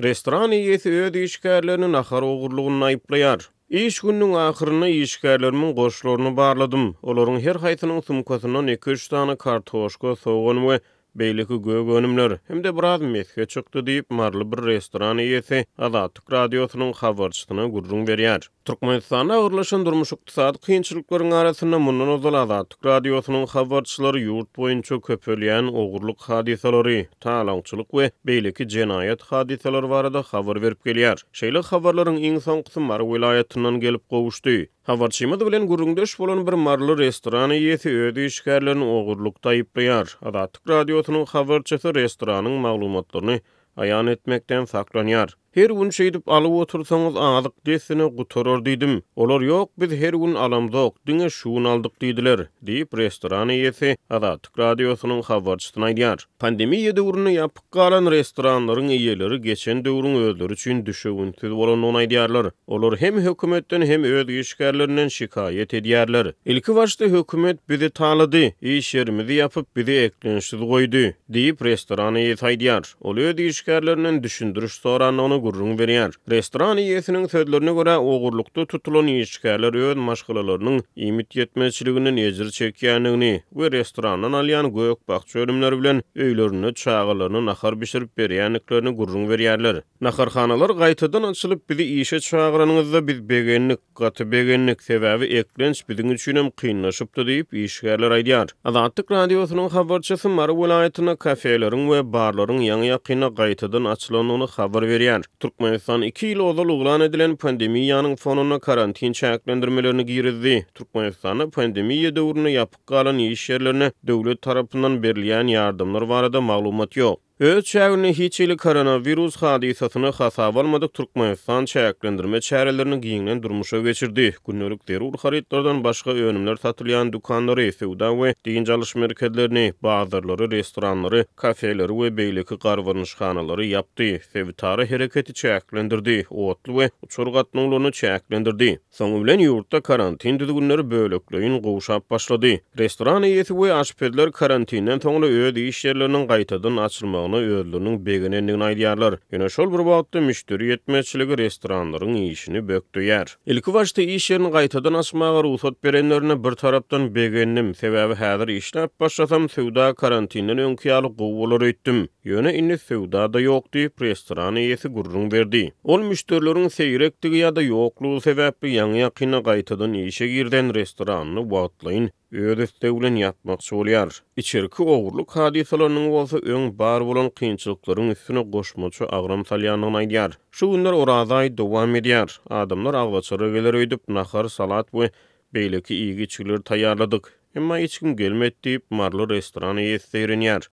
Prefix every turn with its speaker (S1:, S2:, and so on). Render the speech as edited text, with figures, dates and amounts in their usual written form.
S1: Restoran ýeti öz işgärlerini nahar ogurlugyny aýplaýar. İş günüň ahyryna işgärlerimin goşularyny barladym. Olaryň her haýsynyň sumkasyndan 2-3 tane kartoşka, soğan we beýleki gög önümler hem-de biraz mesge çykdy diýip marly bir restoran ýeti Azatlyk radiosynyň habarçysyna gurrun berýär. Türkmenistanda agyrlaşan durmuş ykdysady kynçylyklaryň arasynda mundan ozal Azatlyk radiosynyň habarçylary ýurt boýunça köpelýän ogurluk hadisalary, talaňçylyk we beýleki jenaýat hadisaleri barada habar berip gelýär. Şeýle habarlaryň iň soňky Mar vilayatyndan gelip gowuşdy. Habarçymyz bilen gurrundaş bolan bir marly restoran ýeti öz işgärlerini ogurlukda aýplaýar. Azatlyk radiosynyň habarçysy restoranyň maglumatlaryny aýan etmekden saklanýar. Her gün şeýdip alyp otursaňyz azyk desine gutorar diýdim. Olar ýok, biz her gün alamdyk, diňe şuny aldyk diýdiler, diýip restoran ýeti Azatlyk radiosynyň habarçysyna aýdýar. Pandemiýa döwrüne ýapyk galan restoranlaryň eýeleri geçen döwrüň özleri üçin düşeginsiz bolanyny aýdýarlar. Olar hem hökümetden hem öz işgärlerinden şikaýet edýärler. Ilki başda hökümet bizi talady, iş yerimizi ýapyp bizi eklensiz goýdy, diýip restoran ýeti aýdýar. Ol öz işgärlerinden düşündiriş soranyny gurrun berýär. Restoran ýetiniň sözlerine görä ogurlukda tutulan işgärler öz maşgalalarynyň imit ýetmezçiliginiň ejir çekýändigini we restorandan alýan gök bakça ölümleri bilen öýlerine çağalaryny nahar bişirip berýänliklerini gurrun berýärler. Naharhanalar gaýtadan açylyp bizi işe çağıranyňyzda biz begenlik, gaty begenlik sebäbi eklenç biziň üçin hem kynlaşypdy diýip işgärler aýdýar. Azatlyk radiosynyň habarçysy Mar vilayatyna kafeleriň we barlaryň ýa-ni ýakyna gaýtadan açylanyny habar berýär. Türkmenistan 2 ýyl ozal uglan edilen pandemiýanyň fonuna karantin çäklendirmelerini girizdi. Türkmenistanda pandemiýa döwrüne ýapyk galan iş ýerlerine döwlet tarapyndan berilýän ýardymlar barada maglumat ýok. Öz çägini hiç ýyly koronavirus hadisasyny hasaba almadyk Türkmenistan çäklendirme çärelerini giňlen durmuşa geçirdi. Günnelik zerur haritlardan başga önümler satylýan dukanlary, sewda we diňe alış merkezlerini, bazarlary, restoranlary, kafeleri we beýleki garwanyşhanalary ýapdy. Sewtary hereketi çäklendirdi, otly we uçur gatnaklaryny çäklendirdi. Soňy bilen ýurtda karantin düzgünleri bölekleýin gowşap başlady. Restoran ýeti we aşpezler karantinden soňra öz iş ýerleriniň gaýtadan açylmagy özleriniň begenendigini aýdýarlar. Ýöne şol bir wagtda müşteri ýetmezçiligi restoranlaryň işini bökdüýär. Ilki başda iş ýerini gaýtadan açmaga ruhsat berenlerine bir tarapdan begennim, sebäbi häzir işläp başlasam sewda karantinden öňki ýaly gowular etdim. Ýöne indi sewda da ýok diýip restoran ýeti gurrun berdi. Ol müşterileriň seýrektigi ýa-da ýoklugy sebäpli ýa-ni ýakyna gaýtadan işe girden restoranyny wagtlaýyn öz üstüne ýatmakçy bolýar. İçerki ogurluk hadisalarynyň bolsa öň bar bolan kynçylyklaryň üstüne goşmaçy agram salýanyny aýdýar. Şu günler oraday dowam edýär. Adamlar aglaçary geler öýdüp nahar, salat we beýleki ýigiçler taýýarladyk. Emma hiç kim gelmedi diýip marly restoran ýeti seýrenýär.